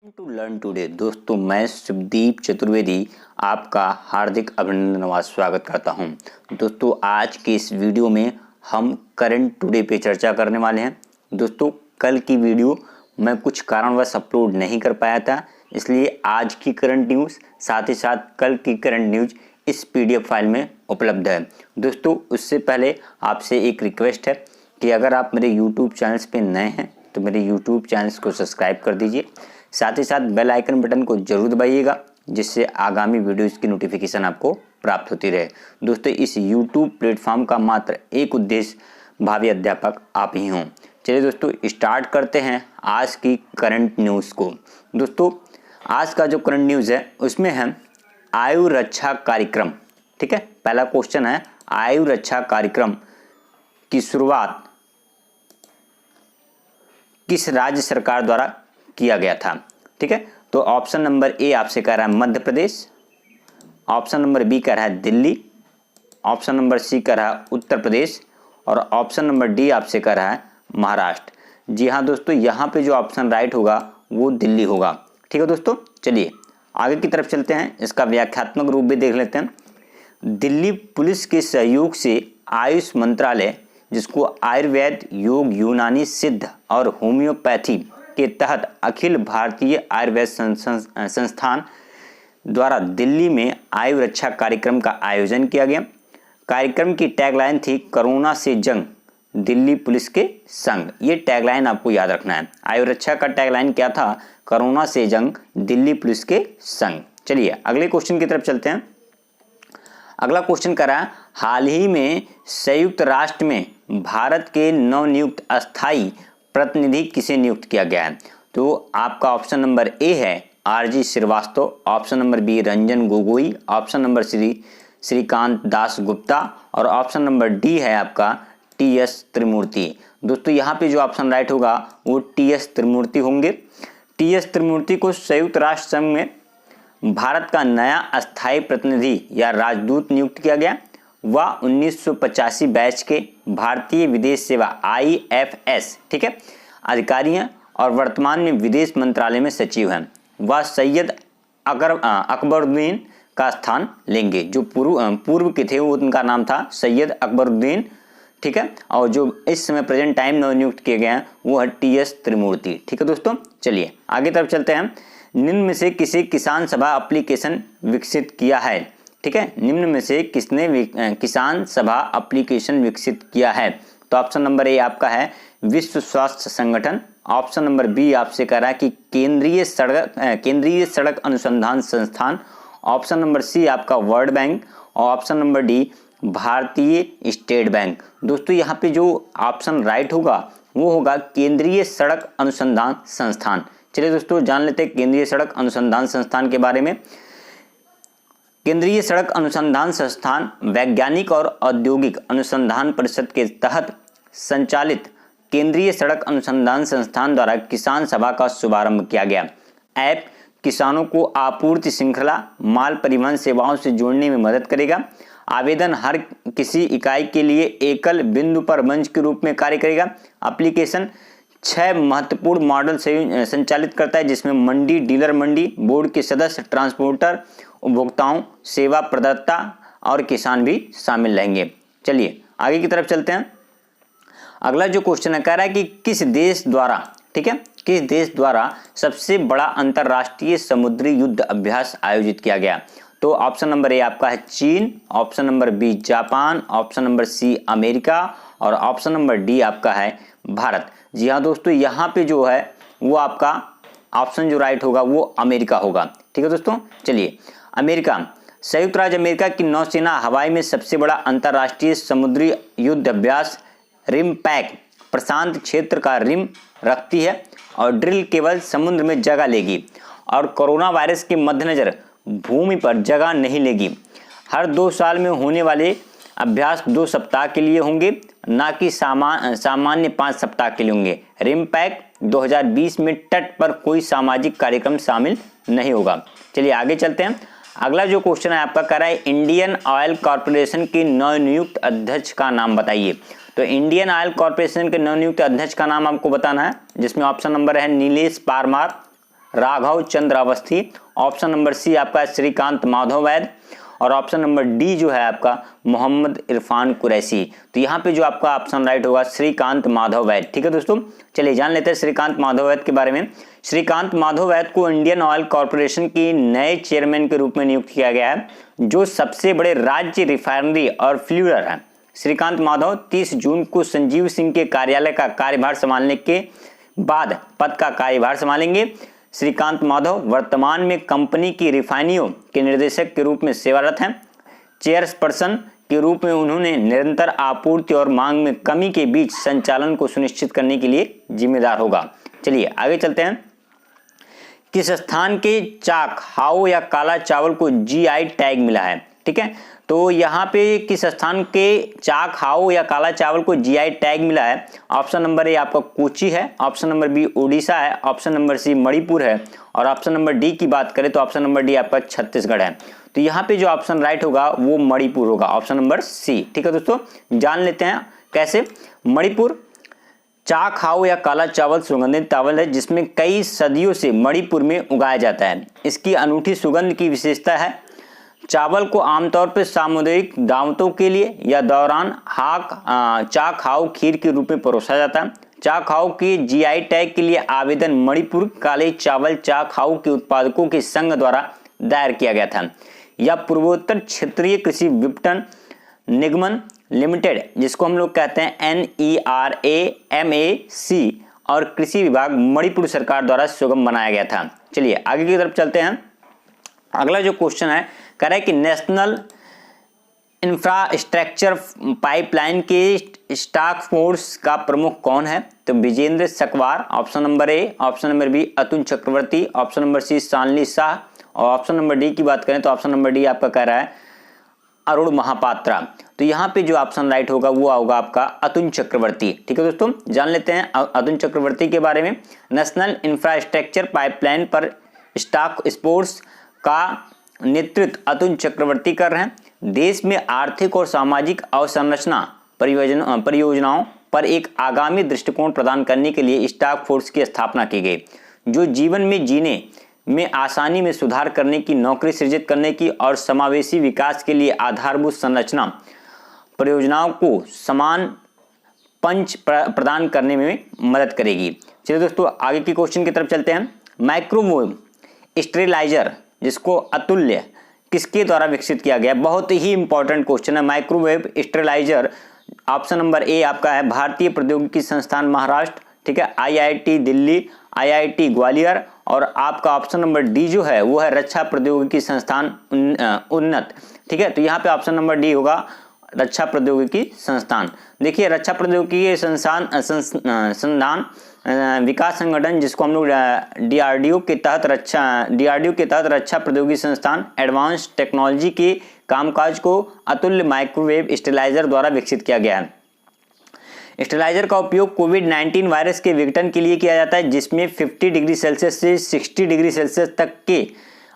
To learn today दोस्तों, मैं शुभदीप चतुर्वेदी आपका हार्दिक अभिनंदन व स्वागत करता हूं। दोस्तों, आज के इस वीडियो में हम करंट टुडे पे चर्चा करने वाले हैं। दोस्तों, कल की वीडियो मैं कुछ कारणवश अपलोड नहीं कर पाया था, इसलिए आज की करंट न्यूज़ साथ ही साथ कल की करंट न्यूज़ इस PDF फाइल में उपलब्ध है। दोस्तों, उससे पहले आपसे एक रिक्वेस्ट है कि अगर आप मेरे YouTube चैनल्स पे नए हैं तो मेरे YouTube चैनल्स को सब्सक्राइब कर दीजिए, साथ ही साथ बेल आइकन बटन को जरूर दबाइएगा, जिससे आगामी वीडियोज़ की नोटिफिकेशन आपको प्राप्त होती रहे। दोस्तों, इस YouTube प्लेटफॉर्म का मात्र एक उद्देश्य भावी अध्यापक आप ही हों। चलिए दोस्तों, स्टार्ट करते हैं आज की करंट न्यूज़ को। दोस्तों, आज का जो करंट न्यूज़ है उसमें है आयु रक्षा कार्यक्रम। ठीक है, पहला क्वेश्चन है आयु रक्षा कार्यक्रम की शुरुआत किस राज्य सरकार द्वारा किया गया था। ठीक है, तो ऑप्शन नंबर ए आपसे कह रहा है Madhya Pradesh, option number B कह रहा है दिल्ली, ऑप्शन नंबर सी कह रहा है उत्तर प्रदेश और ऑप्शन नंबर डी आपसे कह रहा है महाराष्ट्र। जी हाँ दोस्तों, यहाँ पे जो ऑप्शन राइट होगा वो दिल्ली होगा। ठीक है दोस्तों, चलिए आगे की तरफ चलते हैं, इसका व्याख्यात्मक रूप भी देख लेते हैं। दिल्ली पुलिस के सहयोग से आयुष मंत्रालय, जिसको आयुर्वेद, योग, यूनानी सिद्ध और होम्योपैथी के तहत अखिल भारतीय आयुर्वेद संस्थान द्वारा दिल्ली में आयु रक्षा कार्यक्रम का आयोजन किया गया। कार्यक्रम की टैगलाइन थी कोरोना से जंग, दिल्ली पुलिस के संग। ये टैगलाइन आपको याद रखना है। आयु रक्षा का टैगलाइन क्या था? कोरोना से जंग, दिल्ली पुलिस के संग। चलिए अगले क्वेश्चन की तरफ चलते हैं। अगला क्वेश्चन कर रहा है हाल ही में संयुक्त राष्ट्र में भारत के नवनियुक्त अस्थायी प्रतिनिधि किसे नियुक्त किया गया है? तो आपका ऑप्शन नंबर ए है RG Srivastava, option number B Ranjan Gogoi, option number Shrikant Das Gupta और ऑप्शन नंबर डी है आपका TS त्रिमूर्ति। दोस्तों, यहाँ पे जो ऑप्शन राइट होगा वो TS त्रिमूर्ति होंगे। TS त्रिमूर्ति को संयुक्त राष्ट्र संघ में भारत का नया अस्थायी प्रतिनिधि या राजदूत नियुक्त किया गया। वह 1985 बैच के भारतीय विदेश सेवा IFS ठीक है अधिकारी हैं और वर्तमान में विदेश मंत्रालय में सचिव हैं। वह सैयद अकबरुद्दीन का स्थान लेंगे। जो पूर्व के थे वो उनका नाम था सैयद अकबरुद्दीन। ठीक है, और जो इस समय प्रेजेंट टाइम में नियुक्त किए गए हैं वो है TS त्रिमूर्ति। ठीक है दोस्तों, चलिए आगे तरफ चलते हैं। निम्न में से किसे किसान सभा एप्लीकेशन विकसित किया है? ठीक है, निम्न में से किसने किसान सभा एप्लीकेशन विकसित किया है? तो ऑप्शन नंबर ए आपका है विश्व स्वास्थ्य संगठन, ऑप्शन नंबर बी आपसे कह रहा है कि केंद्रीय सड़क अनुसंधान संस्थान, ऑप्शन नंबर सी आपका वर्ल्ड बैंक और ऑप्शन नंबर डी भारतीय स्टेट बैंक। दोस्तों, यहाँ पे जो ऑप्शन राइट होगा वो होगा केंद्रीय सड़क अनुसंधान संस्थान। चलिए दोस्तों, जान लेते हैं केंद्रीय सड़क अनुसंधान संस्थान के बारे में। केंद्रीय सड़क अनुसंधान संस्थान वैज्ञानिक और औद्योगिक अनुसंधान परिषद के तहत संचालित केंद्रीय सड़क अनुसंधान संस्थान द्वारा किसान सभा का शुभारंभ किया गया। ऐप किसानों को आपूर्ति श्रृंखला, माल परिवहन सेवाओं से जोड़ने में मदद करेगा। आवेदन हर किसी इकाई के लिए एकल बिंदु पर मंच के रूप में कार्य करेगा। एप्लीकेशन 6 महत्वपूर्ण मॉडल से संचालित करता है, जिसमें मंडी, डीलर मंडी, बोर्ड के सदस्य, ट्रांसपोर्टर, उपभोक्ताओं, सेवा प्रदाता और किसान भी शामिल रहेंगे। चलिए आगे की तरफ चलते हैं। अगला जो क्वेश्चन है कह रहा है कि किस देश द्वारा, ठीक है, किस देश द्वारा सबसे बड़ा अंतर्राष्ट्रीय समुद्री युद्ध अभ्यास आयोजित किया गया? तो ऑप्शन नंबर ए आपका है चीन, option number B Japan, option number C America और ऑप्शन नंबर डी आपका है भारत। जी हाँ दोस्तों, यहाँ पे जो है वो आपका ऑप्शन जो राइट होगा वो अमेरिका होगा। ठीक है दोस्तों, चलिए अमेरिका, संयुक्त राज्य अमेरिका की नौसेना हवाई में सबसे बड़ा अंतर्राष्ट्रीय समुद्री युद्ध अभ्यास रिमपैक प्रशांत क्षेत्र का रिम रखती है और ड्रिल केवल समुद्र में जगह लेगी और कोरोना वायरस के मद्देनजर भूमि पर जगह नहीं लेगी। हर 2 साल में होने वाले अभ्यास 2 सप्ताह के लिए होंगे, ना कि सामान्य 5 सप्ताह के लिए होंगे। रिमपैक 2020 में तट पर कोई सामाजिक कार्यक्रम शामिल नहीं होगा। चलिए आगे चलते हैं। अगला जो क्वेश्चन है आपका कह रहा है इंडियन ऑयल कॉर्पोरेशन के नवनियुक्त अध्यक्ष का नाम बताइए। तो इंडियन ऑयल कॉर्पोरेशन के नवनियुक्त अध्यक्ष का नाम आपको बताना है, जिसमें ऑप्शन नंबर है नीलेश पारमार, राघव चंद्र अवस्थी, ऑप्शन नंबर सी आपका श्रीकांत माधव वैद, और ऑप्शन नंबर डी जो है आपका मोहम्मद इरफान कुरैशी। तो यहाँ पे जो आपका ऑप्शन राइट होगा श्रीकांत माधव वैद। ठीक है दोस्तों, चलिए जान लेते हैं श्रीकांत माधव वैद के बारे में। श्रीकांत माधव वैद को इंडियन ऑयल कॉर्पोरेशन की नए चेयरमैन के रूप में नियुक्त किया गया है, जो सबसे बड़े राज्य रिफाइनरी और फ्यूलर है। श्रीकांत माधव 30 जून को संजीव सिंह के कार्यालय का कार्यभार संभालने के बाद पद का कार्यभार संभालेंगे। श्रीकांत माधव वर्तमान में कंपनी की रिफाइनरियों के निर्देशक के रूप में सेवारत हैं। चेयरपर्सन के रूप में उन्होंने निरंतर आपूर्ति और मांग में कमी के बीच संचालन को सुनिश्चित करने के लिए जिम्मेदार होगा। चलिए आगे चलते हैं। किस स्थान के चाक हाओ या काला चावल को जीआई टैग मिला है? ठीक है, तो यहाँ पे किस स्थान के चाक हाओ या काला चावल को जीआई टैग मिला है? ऑप्शन नंबर ए आपका कोची है, ऑप्शन नंबर बी उड़ीसा है, ऑप्शन नंबर सी मणिपुर है, और ऑप्शन नंबर डी की बात करें तो ऑप्शन नंबर डी आपका छत्तीसगढ़ है। तो यहाँ पे जो ऑप्शन राइट होगा वो मणिपुर होगा, ऑप्शन नंबर सी। ठीक है दोस्तों, जान लेते हैं कैसे। मणिपुर चाक हाओ या काला चावल सुगंधित चावल है जिसमें कई सदियों से मणिपुर में उगाया जाता है। इसकी अनूठी सुगंध की विशेषता है चावल को आमतौर पर सामुदायिक दावतों के लिए या दौरान चाक हाओ खीर के रूप में परोसा जाता है। चाक हाओ के जीआई टैग के लिए आवेदन मणिपुर काले चावल चाक हाओ के उत्पादकों के संघ द्वारा दायर किया गया था। यह पूर्वोत्तर क्षेत्रीय कृषि विपणन निगम लिमिटेड, जिसको हम लोग कहते हैं NERAMAC, और कृषि विभाग मणिपुर सरकार द्वारा सुगम बनाया गया था। चलिए आगे की तरफ चलते हैं। अगला जो क्वेश्चन है कह रहा है कि नेशनल इंफ्रास्ट्रक्चर पाइपलाइन के टास्क फोर्स का प्रमुख कौन है? तो Vijendra Sakwar, option number A, option number B Atul Chakraborty, option number C Shalini Shah, और ऑप्शन नंबर डी की बात करें तो ऑप्शन नंबर डी आपका कह रहा है अरुण महापात्रा। तो यहाँ पे जो ऑप्शन राइट होगा वो होगा आपका अतुल चक्रवर्ती। ठीक है दोस्तों, जान लेते हैं अतुल चक्रवर्ती के बारे में। नेशनल इंफ्रास्ट्रक्चर पाइपलाइन पर टास्क फोर्स का नेतृत्व अतुल चक्रवर्ती कर रहे हैं। देश में आर्थिक और सामाजिक अवसंरचना परियोजनाओं पर एक आगामी दृष्टिकोण प्रदान करने के लिए इस टास्क फोर्स की स्थापना की गई, जो जीवन में जीने में आसानी में सुधार करने की, नौकरी सृजित करने की और समावेशी विकास के लिए आधारभूत संरचना परियोजनाओं को समान पंच प्रदान करने में मदद करेगी। चलिए दोस्तों आगे के क्वेश्चन की तरफ चलते हैं। माइक्रोवेव स्टेरिलाइजर जिसको अतुल्य किसके द्वारा विकसित किया गया? बहुत ही इंपॉर्टेंट क्वेश्चन है। माइक्रोवेव स्टेरिलाइजर ऑप्शन नंबर ए आपका है भारतीय प्रौद्योगिकी संस्थान महाराष्ट्र, ठीक है, IIT दिल्ली, IIT ग्वालियर, और आपका ऑप्शन नंबर डी जो है वो है रक्षा प्रौद्योगिकी संस्थान उन्नत। ठीक है, तो यहाँ पे ऑप्शन नंबर डी होगा रक्षा प्रौद्योगिकी संस्थान। देखिए रक्षा प्रौद्योगिकी संस्थान विकास संगठन, जिसको हम लोग DRDO के तहत रक्षा प्रौद्योगिकी संस्थान एडवांस टेक्नोलॉजी के कामकाज को अतुल्य माइक्रोवेव स्टेरिलाइजर द्वारा विकसित किया गया है। स्टेरिलाइजर का उपयोग कोविड-19 वायरस के विघटन के लिए किया जाता है, जिसमें 50 डिग्री सेल्सियस से 60 डिग्री सेल्सियस तक के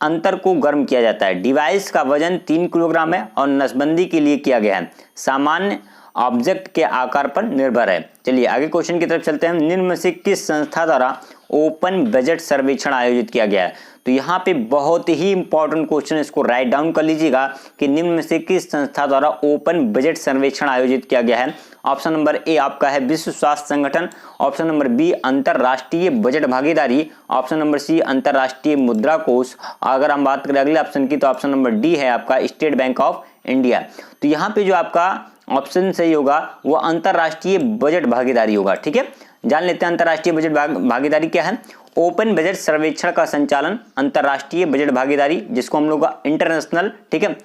अंतर को गर्म किया जाता है। डिवाइस का वजन 3 किलोग्राम है और नसबंदी के लिए किया गया है, सामान्य ऑब्जेक्ट के आकार पर निर्भर है। चलिए आगे क्वेश्चन की तरफ चलते हैं। निम्न में से किस संस्था द्वारा ओपन बजट सर्वेक्षण आयोजित किया गया है? तो यहाँ पे बहुत ही इंपॉर्टेंट क्वेश्चन है, इसको राइट डाउन कर लीजिएगा कि निम्न में से किस संस्था द्वारा ओपन बजट सर्वेक्षण आयोजित किया गया है? ऑप्शन नंबर ए आपका है विश्व स्वास्थ्य संगठन, ऑप्शन नंबर बी अंतरराष्ट्रीय बजट भागीदारी, ऑप्शन नंबर सी अंतरराष्ट्रीय मुद्रा कोष। अगर हम बात करें अगले ऑप्शन की तो ऑप्शन नंबर डी है आपका स्टेट बैंक ऑफ इंडिया। तो यहाँ पे जो आपका ऑप्शन सही होगा वो अंतरराष्ट्रीय बजट भागीदारी होगा। ठीक है, जान लेते हैं अंतरराष्ट्रीय बजट भागीदारी क्या है। ओपन बजट सर्वेक्षण का संचालन अंतरराष्ट्रीय बजट भागीदारी, जिसको हम लोग इंटरनेशनल, ठीक है,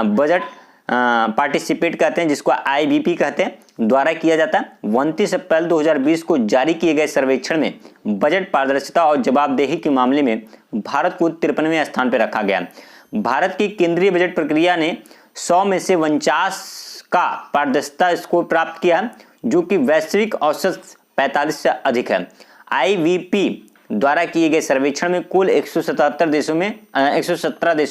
बजट पार्टिसिपेट कहते हैं, जिसको IBP कहते हैं, द्वारा किया जाता है। 29 अप्रैल 2020 को जारी किए गए सर्वेक्षण में बजट पारदर्शिता और जवाबदेही के मामले में भारत को 53वें स्थान पर रखा गया। भारत की केंद्रीय बजट प्रक्रिया ने 100 में से 49 का पारदर्शिता स्कोर प्राप्त किया है, जो कि वैश्विक औसत 45 से अधिक है। IBP द्वारा किए गए सर्वेक्षण में कुल 117 देशों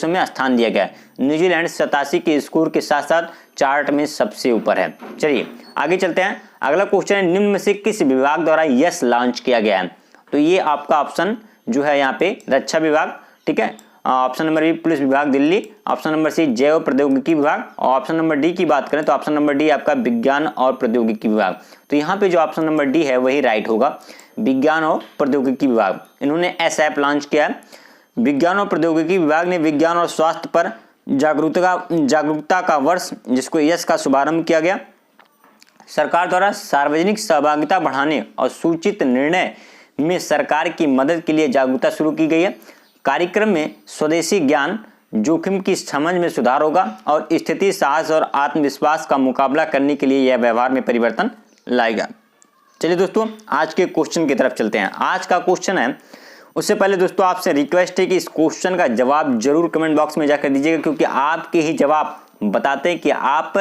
में स्थान दिया गया। न्यूजीलैंड 87 के स्कोर के साथ साथ चार्ट में सबसे ऊपर है। चलिए आगे चलते हैं। अगला क्वेश्चन है निम्न में से किस विभाग द्वारा यस लॉन्च किया गया है? तो ये आपका ऑप्शन जो है यहाँ पे रक्षा विभाग, ठीक है। ऑप्शन नंबर बी पुलिस विभाग दिल्ली, ऑप्शन नंबर सी जैव प्रौद्योगिकी विभाग, और ऑप्शन नंबर डी की बात करें तो ऑप्शन नंबर डी आपका विज्ञान और प्रौद्योगिकी विभाग। तो यहाँ पे जो ऑप्शन नंबर डी है वही राइट होगा, विज्ञान और प्रौद्योगिकी विभाग। इन्होंने ऐप लॉन्च किया है। विज्ञान और प्रौद्योगिकी विभाग ने विज्ञान और स्वास्थ्य पर जागरूकता का वर्ष, जिसको यस का शुभारंभ किया गया। सरकार द्वारा सार्वजनिक सहभागिता बढ़ाने और सूचित निर्णय में सरकार की मदद के लिए जागरूकता शुरू की गई है। कार्यक्रम में स्वदेशी ज्ञान, जोखिम की समझ में सुधार होगा और स्थिति, साहस और आत्मविश्वास का मुकाबला करने के लिए यह व्यवहार में परिवर्तन लाएगा। चलिए दोस्तों, आज के क्वेश्चन की तरफ चलते हैं। आज का क्वेश्चन है, उससे पहले दोस्तों आपसे रिक्वेस्ट है कि इस क्वेश्चन का जवाब जरूर कमेंट बॉक्स में जाकर दीजिएगा, क्योंकि आपके ही जवाब बताते हैं कि आप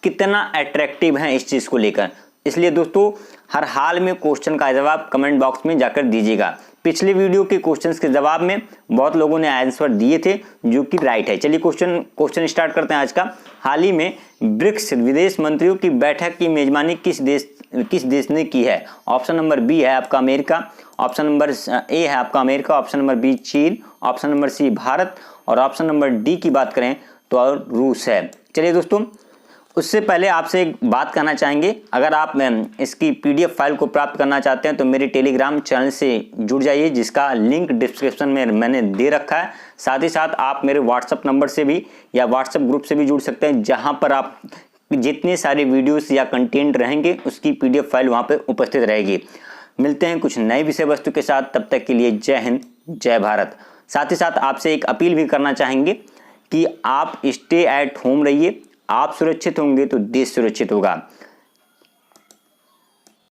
कितना अट्रैक्टिव हैं इस चीज़ को लेकर। इसलिए दोस्तों हर हाल में क्वेश्चन का जवाब कमेंट बॉक्स में जाकर दीजिएगा। पिछले वीडियो के क्वेश्चंस के जवाब में बहुत लोगों ने आंसर दिए थे जो कि राइट है। चलिए क्वेश्चन स्टार्ट करते हैं आज का। हाल ही में ब्रिक्स विदेश मंत्रियों की बैठक की मेजबानी किस देश ने की है? ऑप्शन नंबर बी है आपका अमेरिका, ऑप्शन नंबर ए है आपका अमेरिका, ऑप्शन नंबर बी चीन, ऑप्शन नंबर सी भारत, और ऑप्शन नंबर डी की बात करें तो और रूस है। चलिए दोस्तों, उससे पहले आपसे एक बात कहना चाहेंगे, अगर आप इसकी पीडीएफ फाइल को प्राप्त करना चाहते हैं तो मेरे टेलीग्राम चैनल से जुड़ जाइए, जिसका लिंक डिस्क्रिप्शन में मैंने दे रखा है। साथ ही साथ आप मेरे व्हाट्सएप नंबर से भी या व्हाट्सएप ग्रुप से भी जुड़ सकते हैं, जहां पर आप जितने सारे वीडियोस या कंटेंट रहेंगे उसकी पीडीएफ फाइल वहां पर उपस्थित रहेगी। मिलते हैं कुछ नए विषय वस्तु के साथ, तब तक के लिए जय हिंद, जय भारत। साथ ही साथ आपसे एक अपील भी करना चाहेंगे कि आप स्टे एट होम रहिए। आप सुरक्षित होंगे तो देश सुरक्षित होगा।